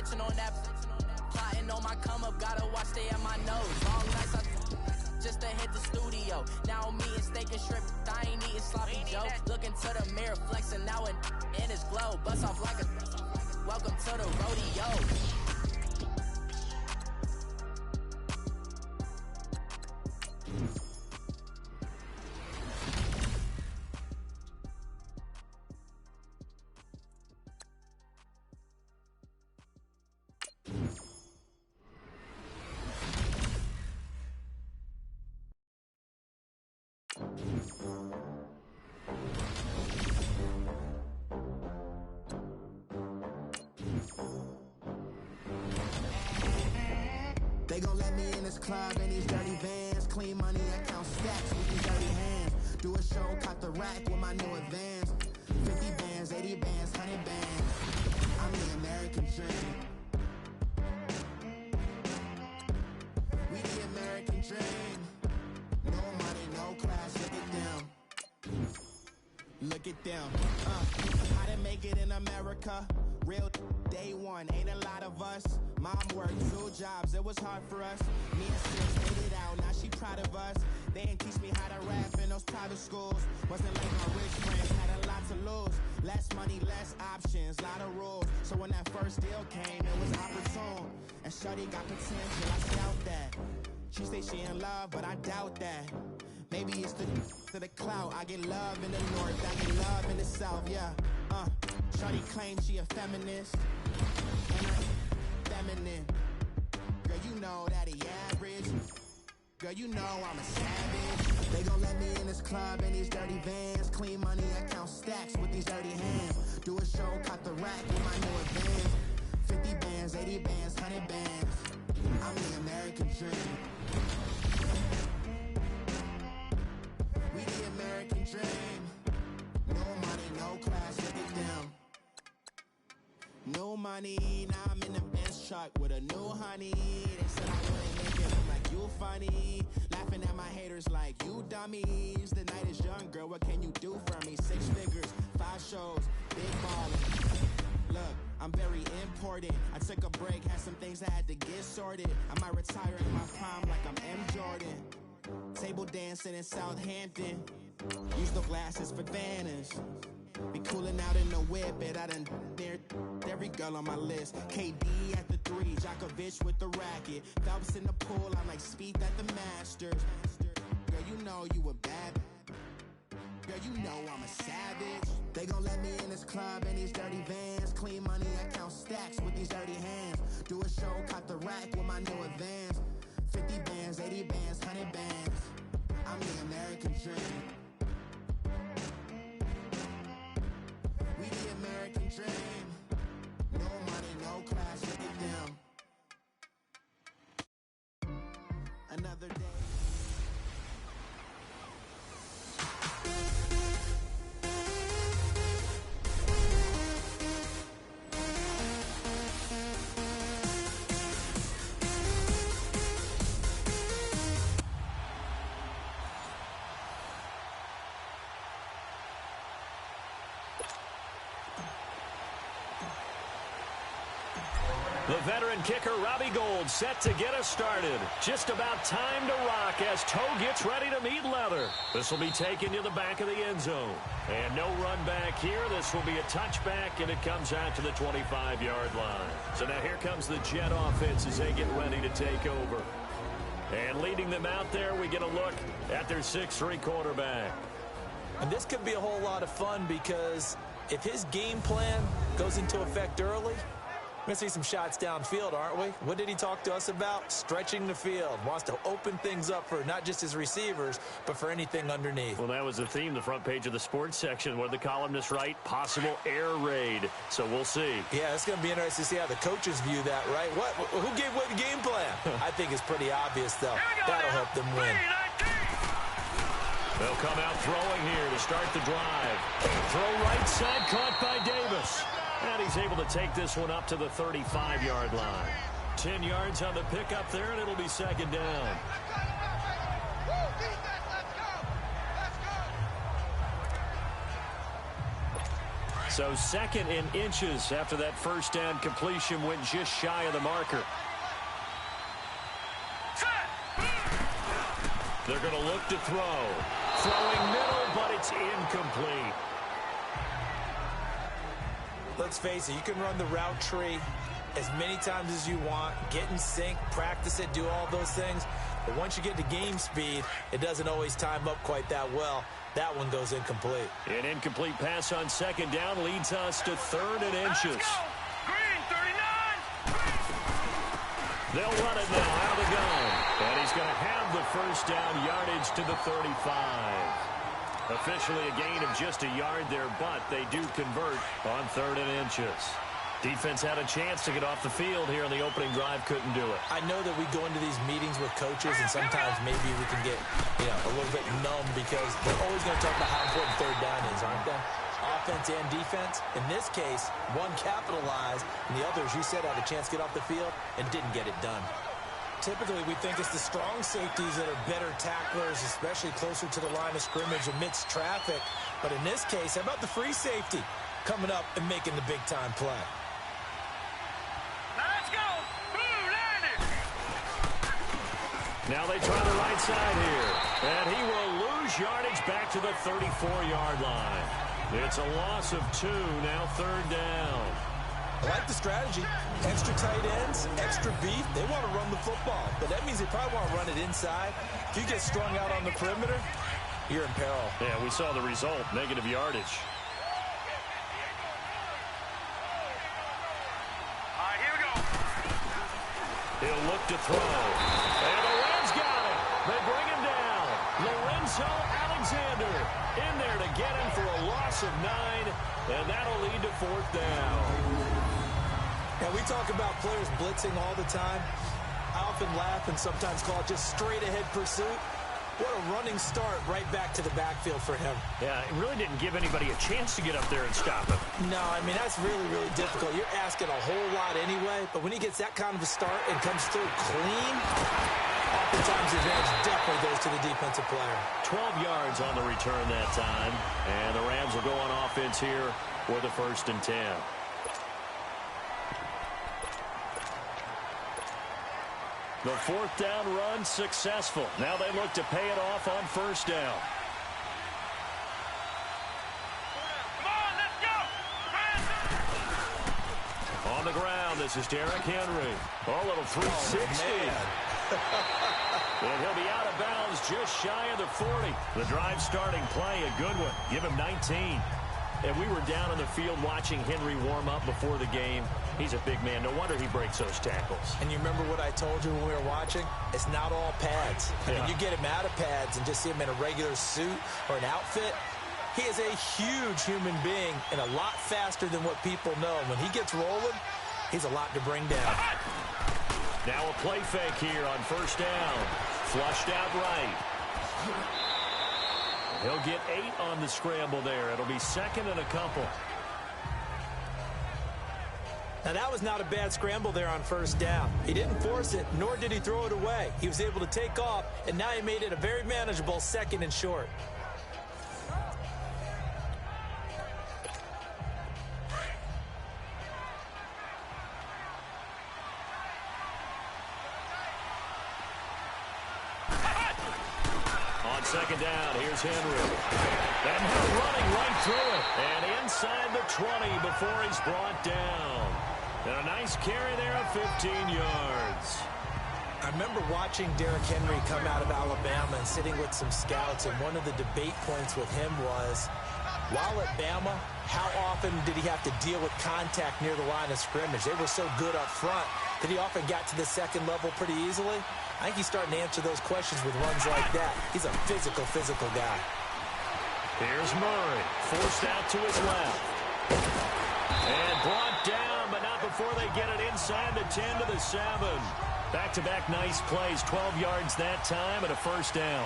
Snitching on that, plotting on my come up, gotta watch stay at my nose. Long nights just to hit the studio. Now I'm eating steak and shrimp, I ain't eating sloppy Joe. Looking to the mirror, flexing now and in his glow. Bust off like a welcome to the rodeo. They gon' let me in this club in these dirty vans. Clean money, I count stacks with these dirty hands. Do a show, caught the rack with my new advance. 50 bands, 80 bands, 100 bands. I'm the American dream. We the American dream. No money, no class, look at them. Look at them. How to make it in America? Real day one, ain't a lot of us. Mom worked 2 jobs, it was hard for us. Me and sis made it out, now she proud of us. They ain't teach me how to rap in those private schools. Wasn't like my rich friends, had a lot to lose. Less money, less options, lot of rules. So when that first deal came, it was opportune. And shorty got potential, I scout that. She say she in love, but I doubt that. Maybe it's to the clout. I get love in the north, I get love in the south, yeah. Shorty claims she a feminist. And I'm feminine. Girl, you know that he average. Girl, you know I'm a savage. They gon' let me in this club in these dirty vans. Clean money, I count stacks with these dirty hands. Do a show, caught the rack with my new advance. 50 bands, 80 bands, 100 bands. I'm the American dream. We the American dream. No money, no class, look at them. No money, now I'm in the Benz truck with a new honey. They said I wouldn't make it, I'm like, you funny. Laughing at my haters like, you dummies. The night is young, girl, what can you do for me? 6 figures, 5 shows, big ballin'. Look, I'm very important. I took a break, had some things I had to get sorted. I might retire in my prime like I'm M. Jordan. Table dancing in Southampton. Use the glasses for Vanish. Be coolin' out in the whip, and I done near every girl on my list. KD at the 3, Djokovic with the racket. Phelps in the pool, I'm like Spieth at the Masters. Girl, you know you a bad. Girl, you know I'm a savage. They gon' let me in this club in these dirty vans. Clean money, I count stacks with these dirty hands. Do a show, caught the rack with my new advance. 50 bands, 80 bands, 100 bands. I'm the American dream. We the American dream. No money, no class, look at them. Another day. The veteran kicker, Robbie Gould, set to get us started. Just about time to rock as Toe gets ready to meet leather. This will be taken to the back of the end zone. And no run back here. This will be a touchback, and it comes out to the 25-yard line. So now here comes the Jet offense as they get ready to take over. And leading them out there, we get a look at their 6'3" quarterback. And this could be a whole lot of fun because if his game plan goes into effect early, we're going to see some shots downfield, aren't we? What did he talk to us about? Stretching the field. Wants to open things up for not just his receivers, but for anything underneath. Well, that was the theme, the front page of the sports section, where the columnists write, possible air raid. So we'll see. Yeah, it's going to be interesting to see how the coaches view that, right? Who gave away the game plan? I think it's pretty obvious, though. That'll help them win. They'll come out throwing here to start the drive. Throw right side, caught by Davis. And he's able to take this one up to the 35-yard line. 10 yards on the pickup there, and it'll be second down. So 2nd in inches after that first down completion went just shy of the marker. They're going to look to throw. Throwing middle, but it's incomplete. Let's face it, you can run the route tree as many times as you want, get in sync, practice it, do all those things. But once you get to game speed, it doesn't always time up quite that well. That one goes incomplete. An incomplete pass on 2nd down leads us to 3rd and inches. Green, 39. They'll run it now out of the gun. And he's going to have the first down yardage to the 35. Officially a gain of just a yard there, but they do convert on 3rd and inches. Defense had a chance to get off the field here on the opening drive, couldn't do it. I know that we go into these meetings with coaches, and sometimes maybe we can get, a little bit numb because they're always going to talk about how important 3rd down is, aren't they? Offense and defense. In this case, one capitalized, and the others, you said, had a chance to get off the field and didn't get it done. Typically, we think it's the strong safeties that are better tacklers, especially closer to the line of scrimmage amidst traffic. But in this case, how about the free safety coming up and making the big-time play? Let's go. Blue landed. Now they try the right side here. And he will lose yardage back to the 34-yard line. It's a loss of 2, now 3rd down. I like the strategy. Extra tight ends, extra beef. They want to run the football, but that means they probably want to run it inside. If you get strung out on the perimeter, you're in peril. Yeah, we saw the result, negative yardage. All right, here we go. He'll look to throw. And the Rams got it. They bring him down. Lorenzo Alexander in there to get him for a loss of 9, and that'll lead to 4th down. Now, we talk about players blitzing all the time. I often laugh and sometimes call it just straight-ahead pursuit. What a running start right back to the backfield for him. Yeah, it really didn't give anybody a chance to get up there and stop him. No, I mean, that's really, really difficult. You're asking a whole lot anyway, but when he gets that kind of a start and comes through clean, oftentimes the advantage definitely goes to the defensive player. 12 yards on the return that time, and the Rams will go on offense here for the 1st and 10. The 4th down run successful. Now they look to pay it off on 1st down. Come on, let's go. On the ground, this is Derrick Henry. Oh, a little 360. And he'll be out of bounds just shy of the 40. The drive starting play, a good one. Give him 19. And we were down on the field watching Henry warm up before the game. He's a big man. No wonder he breaks those tackles. And you remember what I told you when we were watching? It's not all pads. I mean, you get him out of pads and just see him in a regular suit or an outfit. He is a huge human being and a lot faster than what people know. When he gets rolling, he's a lot to bring down. Now a play fake here on 1st down. Flushed out right. He'll get 8 on the scramble there. It'll be 2nd and a couple. Now, that was not a bad scramble there on 1st down. He didn't force it, nor did he throw it away. He was able to take off, and now he made it a very manageable 2nd and short. On 2nd down, here's Henry. And he's running right through it. And inside the 20 before he's brought down. And a nice carry there of 15 yards. I remember watching Derrick Henry come out of Alabama and sitting with some scouts, and one of the debate points with him was, while at Bama, how often did he have to deal with contact near the line of scrimmage? They were so good up front that he often got to the 2nd level pretty easily. I think he's starting to answer those questions with runs like that. He's a physical guy. Here's Murray, forced out to his left. And brought down, but not before they get it inside the 10 to the 7. Back-to-back nice plays, 12 yards that time and a 1st down.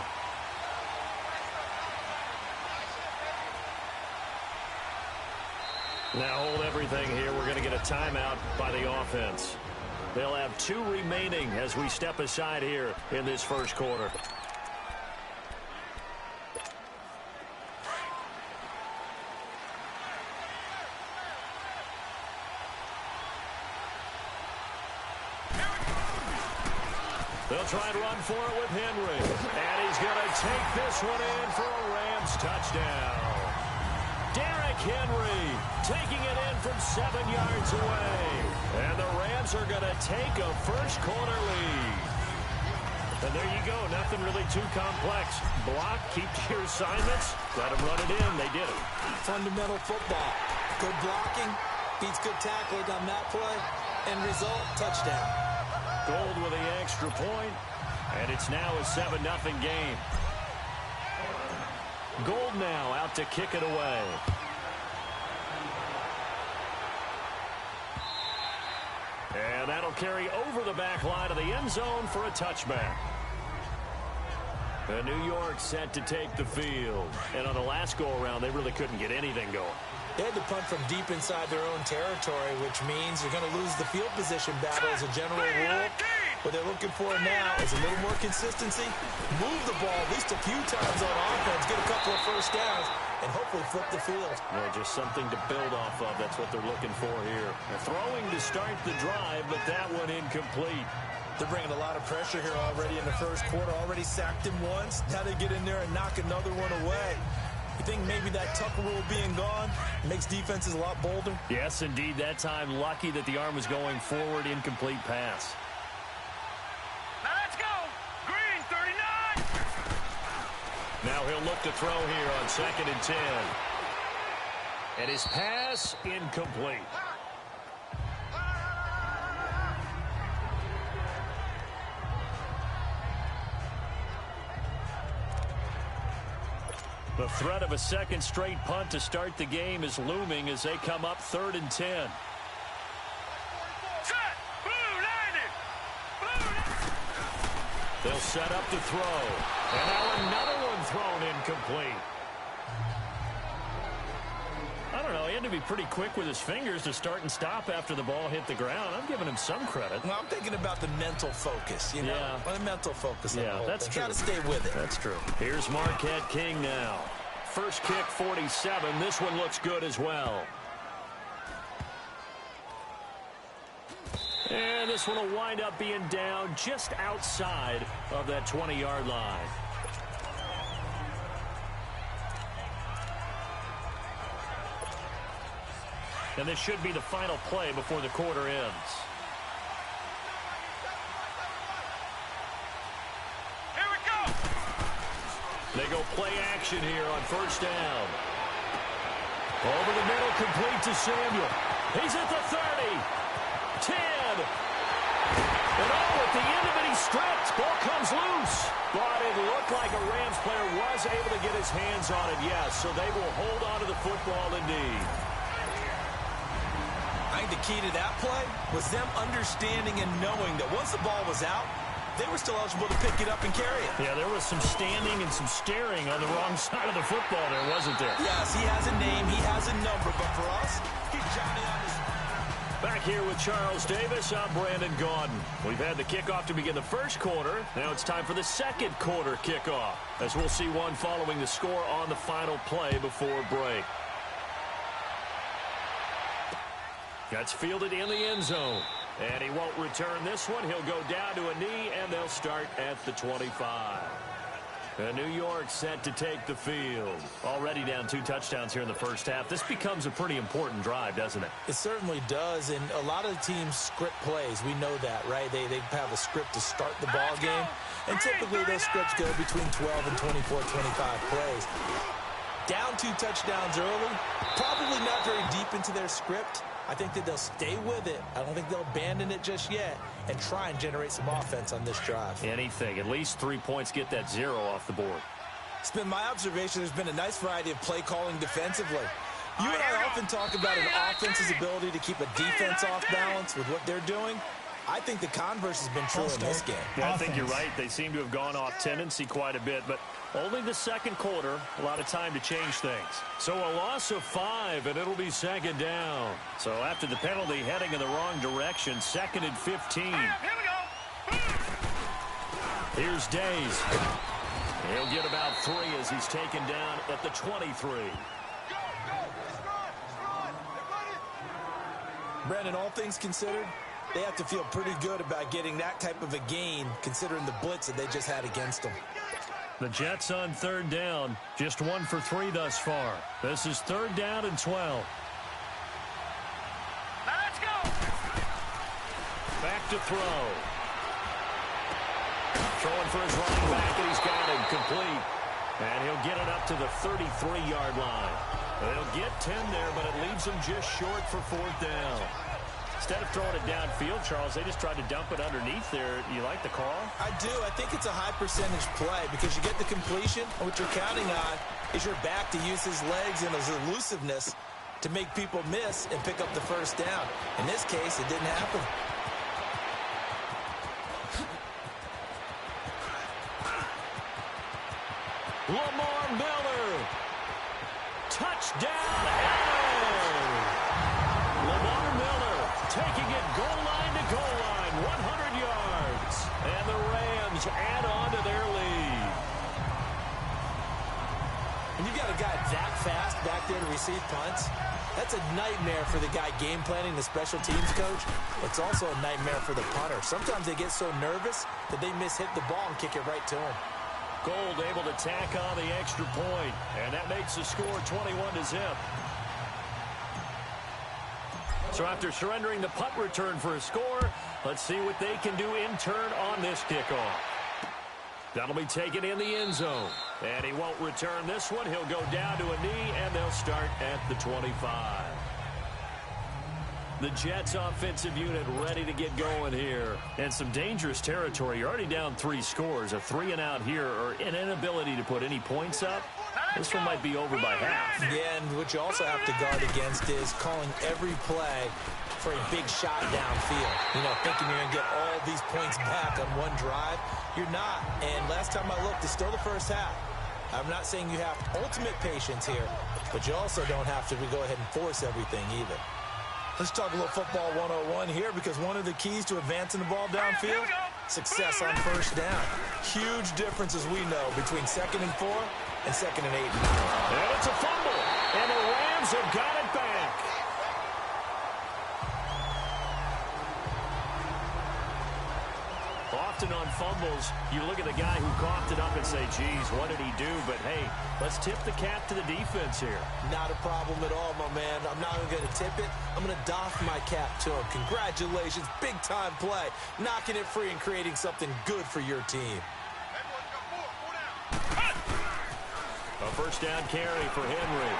Now hold everything here. We're going to get a timeout by the offense. They'll have 2 remaining as we step aside here in this 1st quarter. They'll try and run for it with Henry. And he's going to take this one in for a Rams touchdown. Derrick Henry taking it in from 7 yards away. And the Rams are going to take a first quarter lead. And there you go. Nothing really too complex. Block, keep to your assignments. Let them run it in. They did it. Fundamental football. Good blocking. Beats good tackling on that play. End result, touchdown. Gold with the extra point. And it's now a 7-0 game. Gold now out to kick it away. And that'll carry over the back line of the end zone for a touchback. And New York set to take the field. And on the last go-around, they really couldn't get anything going. They had to punt from deep inside their own territory, which means you're going to lose the field position battle as a general rule. What they're looking for now is a little more consistency, move the ball at least a few times on offense, get a couple of first downs, and hopefully flip the field. Yeah, just something to build off of. That's what they're looking for here. They're throwing to start the drive, but that one incomplete. They're bringing a lot of pressure here already in the first quarter. Already sacked him once. Now they get in there and knock another one away. You think maybe that Tucker rule being gone makes defenses a lot bolder? Yes, indeed. That time, lucky that the arm was going forward. Incomplete pass. Now let's go. Green, 39. Now he'll look to throw here on 2nd and 10. And his pass incomplete. The threat of a second straight punt to start the game is looming as they come up 3rd and 10. Set. Blue landed. They'll set up to throw. And now another one thrown incomplete. I don't know. He had to be pretty quick with his fingers to start and stop after the ball hit the ground. I'm giving him some credit. Well, I'm thinking about the mental focus, you know? Yeah. The mental focus. Yeah, that's true. Got to stay with it. That's true. Here's Marquette King now. First kick, 47. This one looks good as well. And this one will wind up being down just outside of that 20-yard line. And this should be the final play before the quarter ends. Here we go. They go play action here on first down. Over the middle, complete to Samuel. He's at the 30. 10. And at the end of it, he's stripped. Ball comes loose. But it looked like a Rams player was able to get his hands on it, yes. So they will hold on to the football indeed. I think the key to that play was them understanding and knowing that once the ball was out, they were still eligible to pick it up and carry it. Yeah, there was some standing and some staring on the wrong side of the football there, wasn't there? Yes, he has a name, he has a number, but for us, he's Johnny on his... Back here with Charles Davis, I'm Brandon Gaudin. We've had the kickoff to begin the first quarter. Now it's time for the second quarter kickoff, as we'll see one following the score on the final play before break. That's fielded in the end zone. And he won't return this one. He'll go down to a knee, and they'll start at the 25. And New York set to take the field. Already down 2 touchdowns here in the first half. This becomes a pretty important drive, doesn't it? It certainly does, and a lot of the teams script plays. We know that, right? They have a script to start the ball game, and typically those scripts go between 12 and 24, 25 plays. Down 2 touchdowns early, probably not very deep into their script. I think that they'll stay with it. I don't think they'll abandon it just yet and try and generate some offense on this drive. Anything. At least 3 points, get that 0 off the board. It's been my observation there's been a nice variety of play calling defensively. You and I often talk about an offense's ability to keep a defense off balance with what they're doing. I think the converse has been true in this game. Yeah, I think you're right. They seem to have gone off tendency quite a bit, but only the second quarter, a lot of time to change things. So a loss of 5, and it'll be second down. So after the penalty, heading in the wrong direction, 2nd and 15. Here we go. Here's Days. He'll get about 3 as he's taken down at the 23. Brandon, all things considered, They have to feel pretty good about getting that type of a gain, considering the blitz that they just had against them. The Jets on third down, just 1 for 3 thus far. This is 3rd down and 12. Now let's go. Back to throw. Throwing for his running back, and he's got him complete. And he'll get it up to the 33-yard line. They'll get 10 there, but it leaves them just short for 4th down. Instead of throwing it downfield, Charles, they just tried to dump it underneath there. You like the call? I do. I think it's a high percentage play because you get the completion, and what you're counting on is your back to use his legs and his elusiveness to make people miss and pick up the 1st down. In this case, it didn't happen. Lamar Miller. Touchdown, Allen. Lamar Miller taking it goal line to goal line, 100 yards. And the Rams add on to their lead. When you've got a guy that fast back there to receive punts, that's a nightmare for the guy game planning, the special teams coach. It's also a nightmare for the punter. Sometimes they get so nervous that they hit the ball and kick it right to him. Gold able to tack on the extra point, and that makes the score 21-0. So after surrendering the punt return for a score, let's see what they can do in turn on this kickoff. That'll be taken in the end zone, and he won't return this one. He'll go down to a knee, and they'll start at the 25. The Jets offensive unit ready to get going here. And some dangerous territory. You're already down 3 scores. A 3-and-out here, or an inability to put any points up. This one might be over by half. Yeah, and what you also have to guard against is calling every play for a big shot downfield. You know, thinking you're going to get all these points back on one drive. You're not. And last time I looked, it's still the first half. I'm not saying you have ultimate patience here, but you also don't have to go ahead and force everything either. Let's talk a little football 101 here, because one of the keys to advancing the ball downfield, success on 1st down. Huge difference, as we know, between 2nd and 4 and 2nd and 8. And it's a fumble, and the Rams have got it back. Often on fumbles, you look at the guy who coughed it up and say, geez, what did he do? But, hey, let's tip the cap to the defense here. Not a problem at all, my man. I'm not even going to tip it. I'm going to doff my cap to him. Congratulations. Big-time play. Knocking it free and creating something good for your team. A 1st down carry for Henry.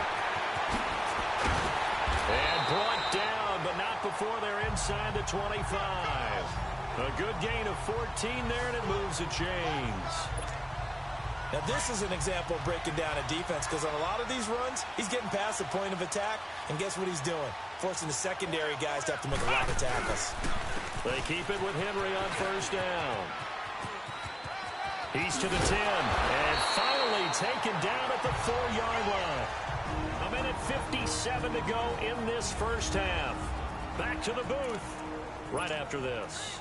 And brought down, but not before they're inside the 25. A good gain of 14 there, and it moves the chains. Now, this is an example of breaking down a defense, because on a lot of these runs, he's getting past the point of attack, and guess what he's doing? Forcing the secondary guys to have to make a lot of tackles. They keep it with Henry on 1st down. He's to the 10, and finally taken down at the 4-yard line. A minute 57 to go in this 1st half. Back to the booth right after this.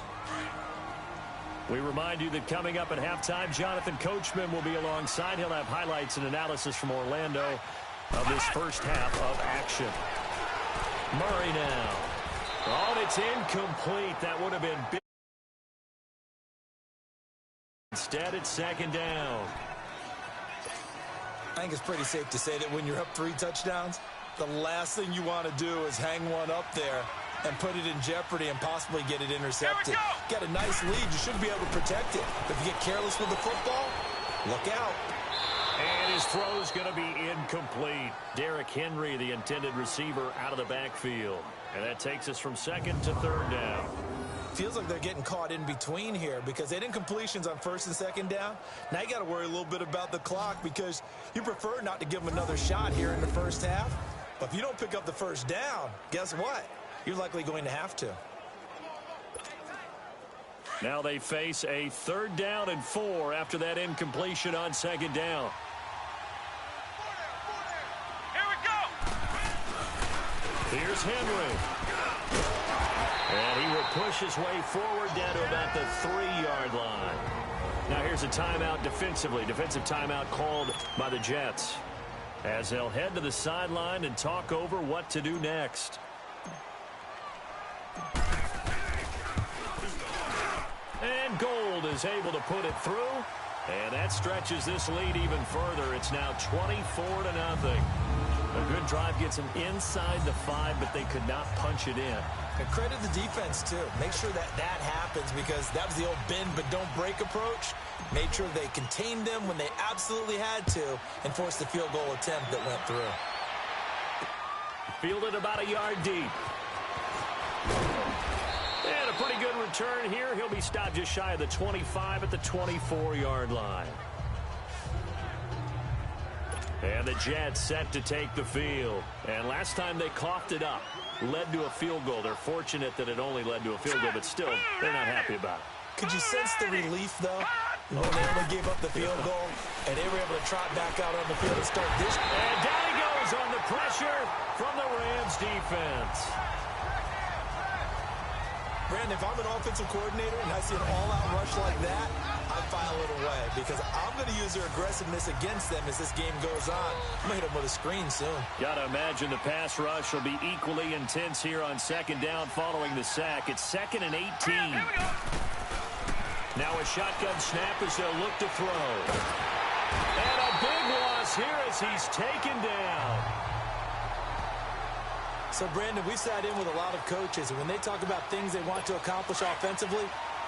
We remind you that coming up at halftime, Jonathan Coachman will be alongside. He'll have highlights and analysis from Orlando of this 1st half of action. Murray now. Oh, and it's incomplete. That would have been big. Instead, it's 2nd down. I think it's pretty safe to say that when you're up 3 touchdowns, the last thing you want to do is hang one up there and put it in jeopardy and possibly get it intercepted. Got a nice lead. You should be able to protect it. If you get careless with the football, look out. And his throw's going to be incomplete. Derrick Henry, the intended receiver, out of the backfield. And that takes us from 2nd to 3rd down. Feels like they're getting caught in between here, because they didn't completions on 1st and 2nd down. Now you got to worry a little bit about the clock, because you prefer not to give them another shot here in the 1st half. But if you don't pick up the 1st down, guess what? You're likely going to have to. Now they face a 3rd down and 4 after that incompletion on 2nd down. Here we go. Here's Henry. And he will push his way forward down to about the 3-yard line. Now here's a timeout defensively. Defensive timeout called by the Jets, as they'll head to the sideline and talk over what to do next. And Gold is able to put it through. And that stretches this lead even further. It's now 24-0. A good drive gets them inside the 5, but they could not punch it in. And credit the defense, too. Make sure that happens, because that was the old bend but don't break approach. Made sure they contained them when they absolutely had to and forced the field goal attempt that went through. Fielded about a yard deep. And a pretty good return here. He'll be stopped just shy of the 25 at the 24-yard line. And the Jets set to take the field. And last time they coughed it up, led to a field goal. They're fortunate that it only led to a field goal, but still, they're not happy about it. Could you sense the relief, though, when they only gave up the field goal, and they were able to trot back out on the field and start this? And down he goes on the pressure from the Rams defense. Brandon, if I'm an offensive coordinator and I see an all-out rush like that, I file it away, because I'm going to use their aggressiveness against them as this game goes on. I'm going to hit them with a screen soon. Got to imagine the pass rush will be equally intense here on second down following the sack. It's 2nd and 18. Now a shotgun snap as they'll look to throw. And a big loss here as he's taken down. So, Brandon, we sat in with a lot of coaches, and when they talk about things they want to accomplish offensively,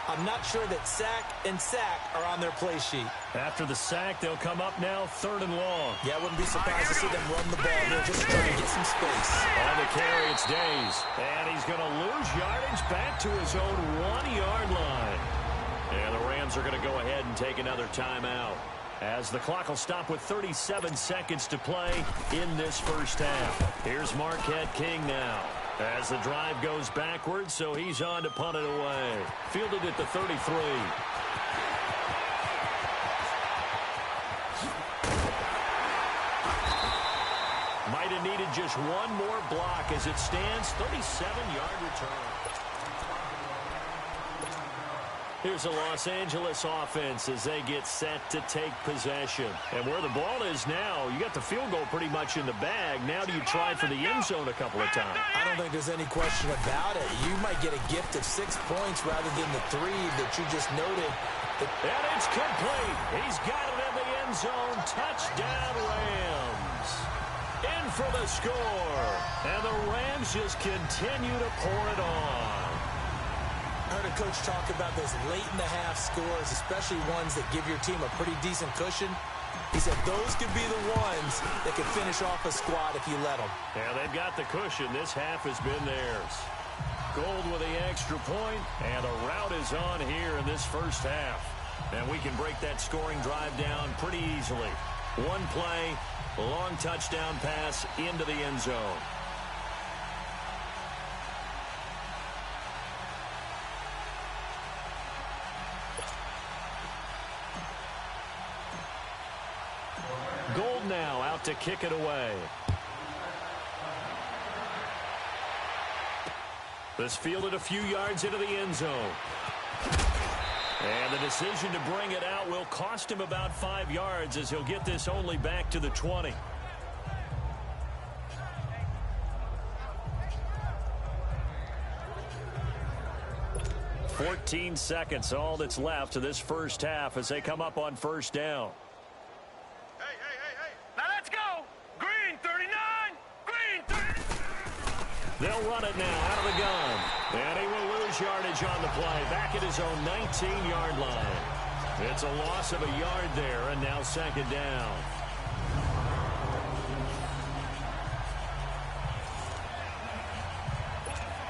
I'm not sure that sack and sack are on their play sheet. After the sack, they'll come up now 3rd and long. Yeah, I wouldn't be surprised to see them run the ball here just to try to get some space. On the carry, it's Days. And he's going to lose yardage back to his own 1-yard line. And the Rams are going to go ahead and take another timeout, as the clock will stop with 37 seconds to play in this first half. Here's Marquette King now, as the drive goes backwards, so he's on to punt it away. Fielded at the 33. Might have needed just one more block as it stands. 37-yard return. Here's a Los Angeles offense as they get set to take possession. And where the ball is now, you got the field goal pretty much in the bag. Now do you try for the end zone a couple of times? I don't think there's any question about it. You might get a gift of 6 points rather than the 3 that you just noted. And it's complete. He's got it in the end zone. Touchdown, Rams. In for the score. And the Rams just continue to pour it on. I heard a coach talk about those late-in-the-half scores, especially ones that give your team a pretty decent cushion. He said those could be the ones that could finish off a squad if you let them. Yeah, they've got the cushion. This half has been theirs. Gold with the extra point, and a rout is on here in this first half. And we can break that scoring drive down pretty easily. One play, a long touchdown pass into the end zone. Gold now out to kick it away. This fielded a few yards into the end zone. And the decision to bring it out will cost him about 5 yards, as he'll get this only back to the 20. "14 seconds, all that's left to this first half as they come up on first down. Now let's go. Green 39. Green 39. They'll run it now out of the gun. And he will lose yardage on the play. Back at his own 19-yard line. It's a loss of a yard there, and now second down.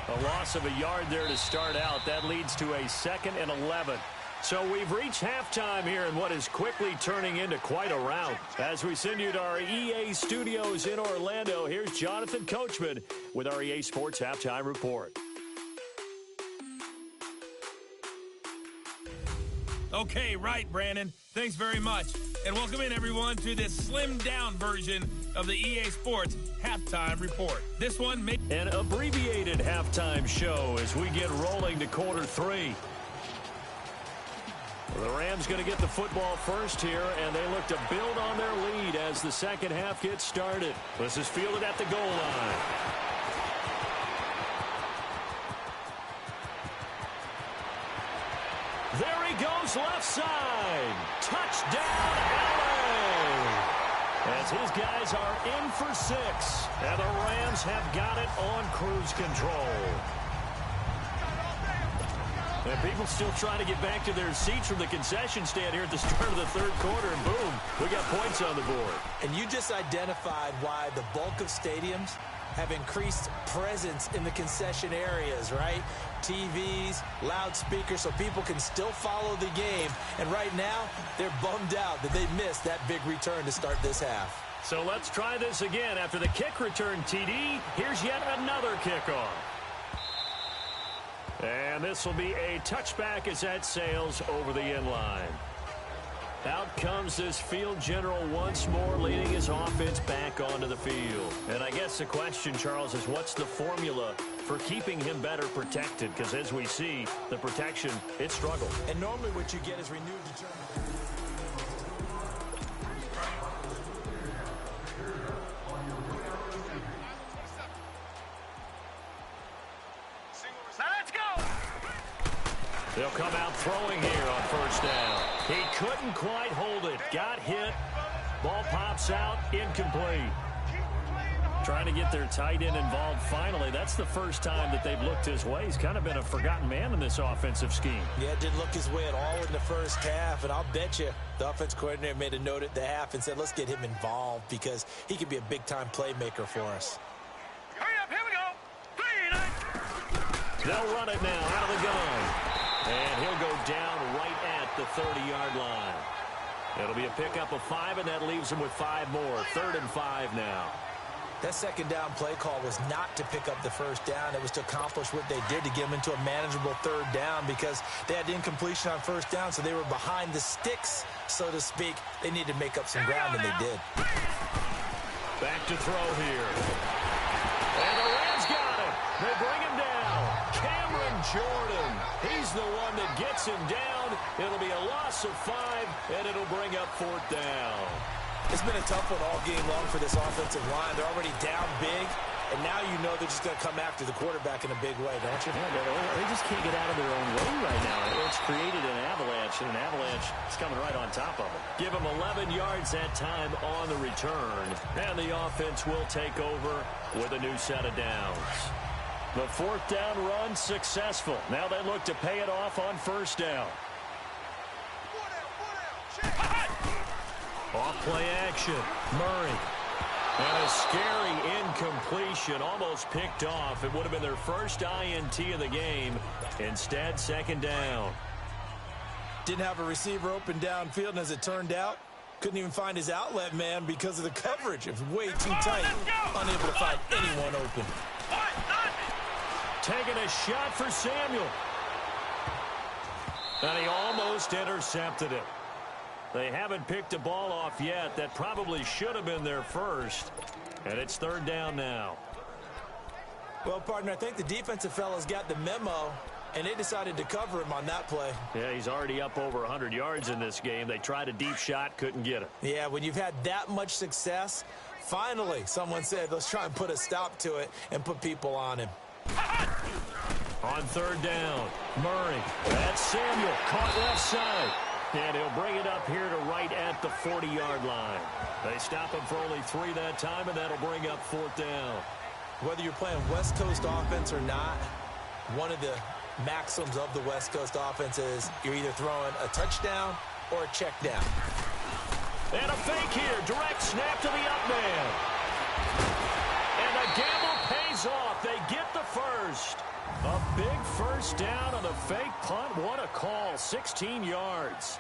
A loss of a yard there to start out. That leads to a 2nd and 11. So we've reached halftime here in what is quickly turning into quite a rout. As we send you to our EA studios in Orlando, here's Jonathan Coachman with our EA Sports Halftime Report. Okay, right, Brandon. Thanks very much. And welcome in, everyone, to this slimmed-down version of the EA Sports Halftime Report. This one may... An abbreviated halftime show as we get rolling to quarter 3. The Rams going to get the football first here, and they look to build on their lead as the second half gets started. This is fielded at the goal line. There he goes left side. Touchdown, LA. As his guys are in for 6. And the Rams have got it on cruise control. And people still trying to get back to their seats from the concession stand here at the start of the third quarter. And boom, we got points on the board. And you just identified why the bulk of stadiums have increased presence in the concession areas, right? TVs, loudspeakers, so people can still follow the game. And right now, they're bummed out that they missed that big return to start this half. So let's try this again. After the kick return TD, here's yet another kickoff. And this will be a touchback as that sails over the end line. Out comes this field general once more, leading his offense back onto the field. And I guess the question, Charles, is what's the formula for keeping him better protected? Because as we see, the protection, it struggled. And normally what you get is renewed determination. They'll come out throwing here on first down. He couldn't quite hold it. Got hit. Ball pops out. Incomplete. Trying to get their tight end involved finally. That's the first time that they've looked his way. He's kind of been a forgotten man in this offensive scheme. Yeah, didn't look his way at all in the first half. And I'll bet you the offense coordinator made a note at the half and said, let's get him involved because he could be a big-time playmaker for us. Hurry up, here we go. 3 and 8. They'll run it now out of the gun. And he'll go down right at the 30-yard line. It'll be a pickup of 5, and that leaves him with 5 more. 3rd and 5 now. That second down play call was not to pick up the first down. It was to accomplish what they did to get them into a manageable 3rd down because they had incompletion on first down, so they were behind the sticks, so to speak. They needed to make up some ground, and they did. Back to throw here. And the Rams got it. They bring him down. Cameron Jordan. He's the one that gets him down. It'll be a loss of 5, and it'll bring up 4th down. It's been a tough one all game long for this offensive line. They're already down big, and now you know they're just going to come after the quarterback in a big way, don't you? Yeah, they just can't get out of their own way right now. It's created an avalanche, and an avalanche is coming right on top of them. Give them 11 yards that time on the return, and the offense will take over with a new set of downs. The 4th down run successful. Now they look to pay it off on first down. Off play action. Murray. And a scary incompletion, almost picked off. It would have been their first INT of the game. Instead, 2nd down. Didn't have a receiver open downfield, and as it turned out, couldn't even find his outlet man because of the coverage. It was way too tight. Unable to find anyone open. Taking a shot for Samuel. And he almost intercepted it. They haven't picked a ball off yet. That probably should have been their first. And it's 3rd down now. Well, partner, I think the defensive fellas got the memo, and they decided to cover him on that play. Yeah, he's already up over 100 yards in this game. They tried a deep shot, couldn't get it. Yeah, when you've had that much success, finally someone said, let's try and put a stop to it and put people on him. On 3rd down, Murray. That's Samuel, caught left side. And he'll bring it up here to right at the 40-yard line. They stop him for only 3 that time, and that'll bring up 4th down. Whether you're playing West Coast offense or not, one of the maxims of the West Coast offense is you're either throwing a touchdown or a check down. And a fake here. Direct snap to the up man. And the gamble pays off. They get the first. A big first down on the fake punt. What a call. 16 yards.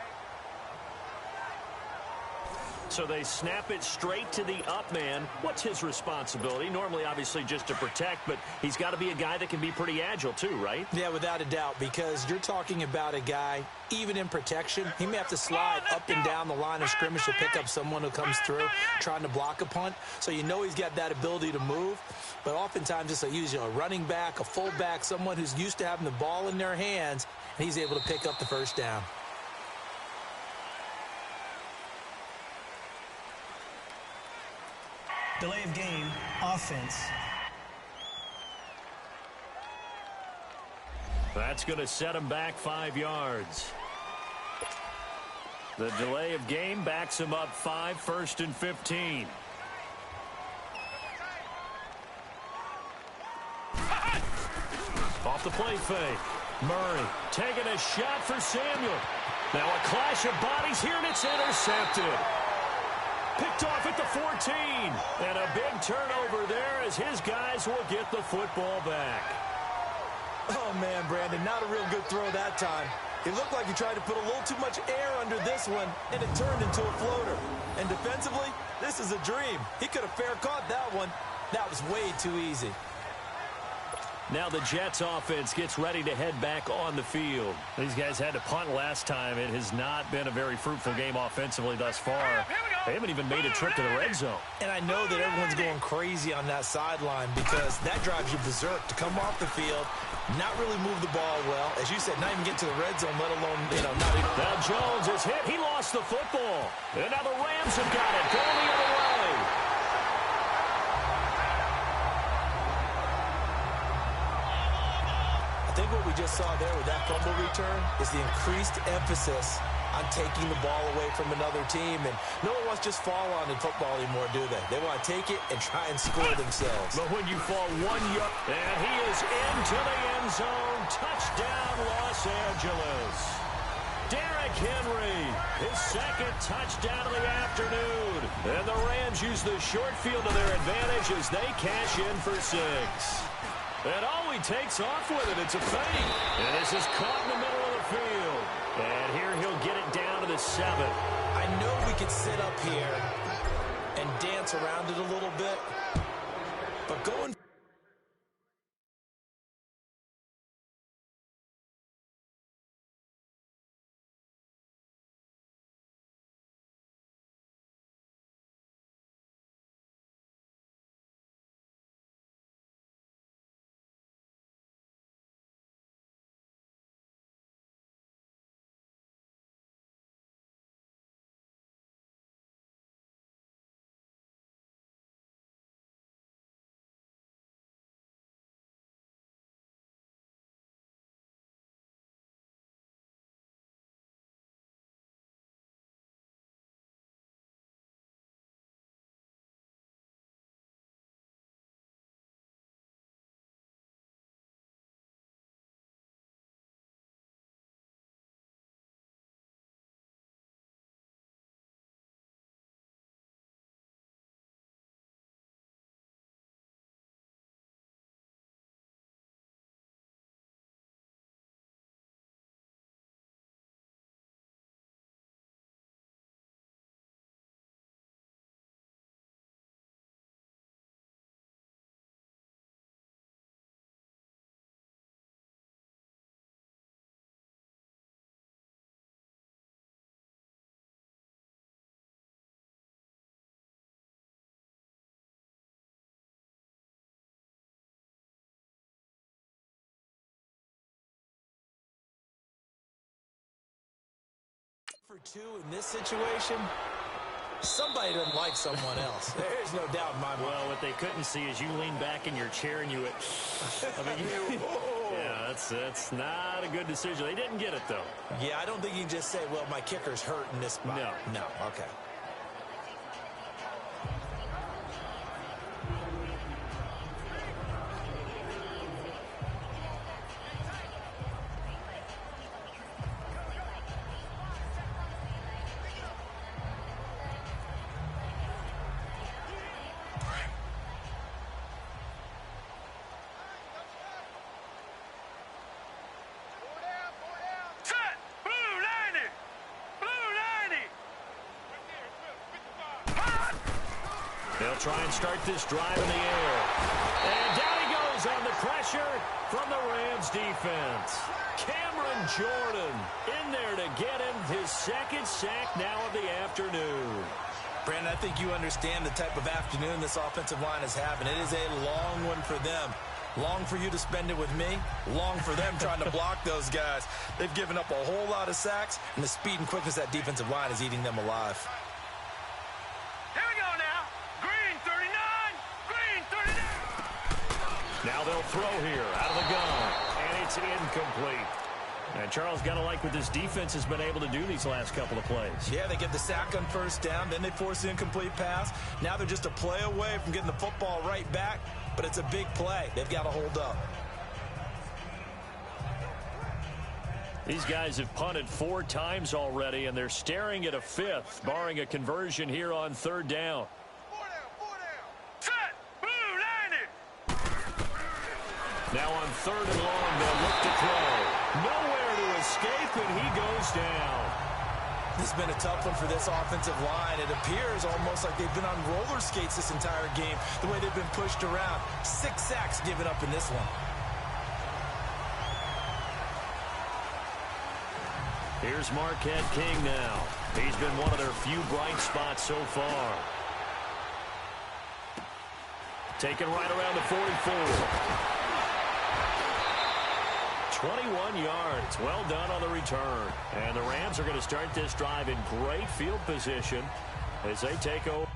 So they snap it straight to the up man. What's his responsibility? Normally, obviously, just to protect, but he's got to be a guy that can be pretty agile too, right? Yeah, without a doubt, because you're talking about a guy, even in protection, he may have to slide up and down the line of scrimmage to pick up someone who comes through trying to block a punt. So you know he's got that ability to move, but oftentimes it's usually a running back, a fullback, someone who's used to having the ball in their hands, and he's able to pick up the first down. Delay of game, offense. That's going to set him back 5 yards. The delay of game backs him up 5, 1st and 15. Off the play fake. Murray taking a shot for Samuel. Now a clash of bodies here, and it's intercepted. Picked off at the 14. And a big turnover there as his guys will get the football back. Oh, man, Brandon, not a real good throw that time. It looked like he tried to put a little too much air under this one, and it turned into a floater. And defensively, this is a dream. He could have fair caught that one. That was way too easy. Now the Jets offense gets ready to head back on the field. These guys had to punt last time. It has not been a very fruitful game offensively thus far. They haven't even made a trip to the red zone. And I know that everyone's going crazy on that sideline because that drives you berserk to come off the field, not really move the ball well. As you said, not even get to the red zone, let alone, not even. Now Jones is hit. He lost the football. And now the Rams have got it. Going the other way. I think what we just saw there with that fumble return is the increased emphasis on taking the ball away from another team. And no one wants to just fall on in football anymore, do they? They want to take it and try and score themselves. But when you fall 1 yard, and he is into the end zone. Touchdown, Los Angeles. Derrick Henry, his second touchdown of the afternoon. And the Rams use the short field to their advantage as they cash in for 6. And all he takes off with it, it's a fake. And this is caught in the middle of the field. And here he'll get it down to the 7. I know we could sit up here and dance around it a little bit, but going for 2 in this situation, somebody doesn't like someone else. There's no doubt in my mind. Well, what they couldn't see is you lean back in your chair and you went, yeah, that's not a good decision. They didn't get it, though. Yeah, I don't think you can just say, well, my kicker's hurt in this spot. No, okay. They'll try and start this drive in the air. And down he goes on the pressure from the Rams defense. Cameron Jordan in there to get him his second sack now of the afternoon. Brandon, I think you understand the type of afternoon this offensive line is having. It is a long one for them. Long for you to spend it with me. Long for them trying to block those guys. They've given up a whole lot of sacks, and the speed and quickness of that defensive line is eating them alive. Here we go now. Green 39. Green 39. Now they'll throw here out of the gun, and it's incomplete. And Charles, got to like what this defense has been able to do these last couple of plays. Yeah, they get the sack on first down, then they force the incomplete pass. Now they're just a play away from getting the football right back, but it's a big play. They've got to hold up. These guys have punted 4 times already, and they're staring at a 5th, barring a conversion here on 3rd down. Set. Blue landed. Now on 3rd and long, they'll look to throw. Nowhere to escape, and he goes down. This has been a tough one for this offensive line. It appears almost like they've been on roller skates this entire game, the way they've been pushed around. 6 sacks given up in this one. Here's Marquette King now. He's been one of their few bright spots so far. Taken right around the 44. 21 yards. Well done on the return. And the Rams are going to start this drive in great field position as they take over.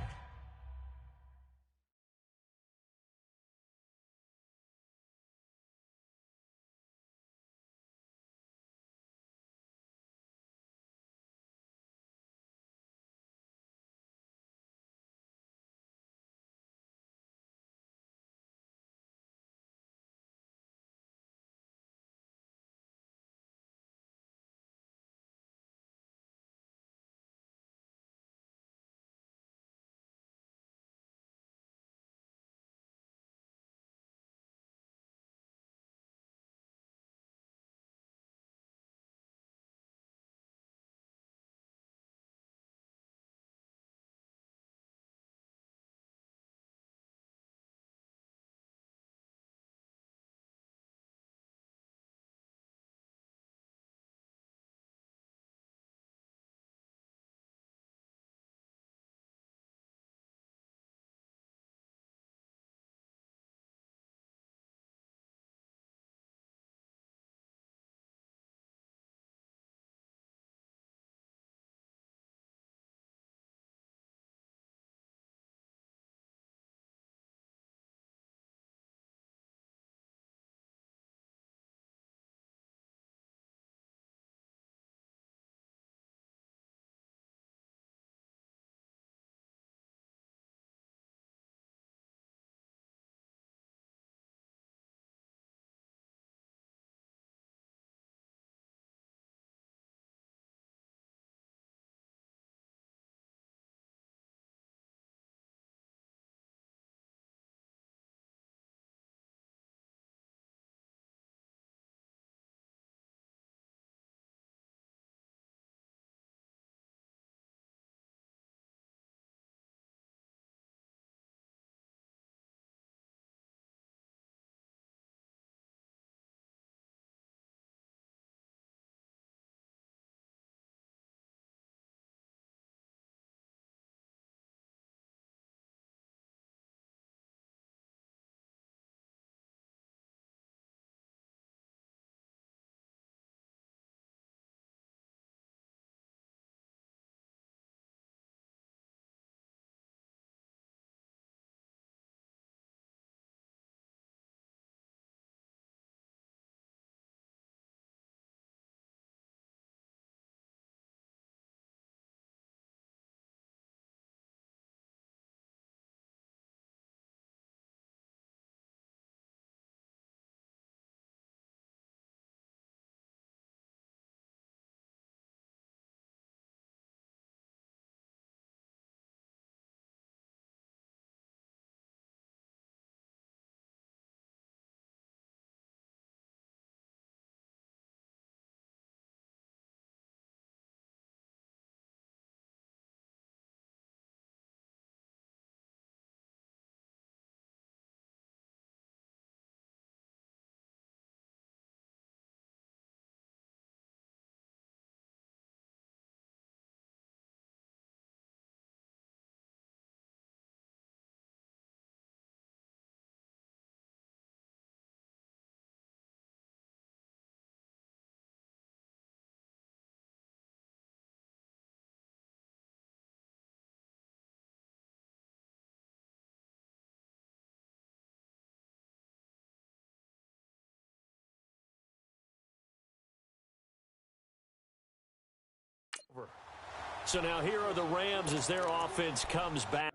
So now here are the Rams as their offense comes back.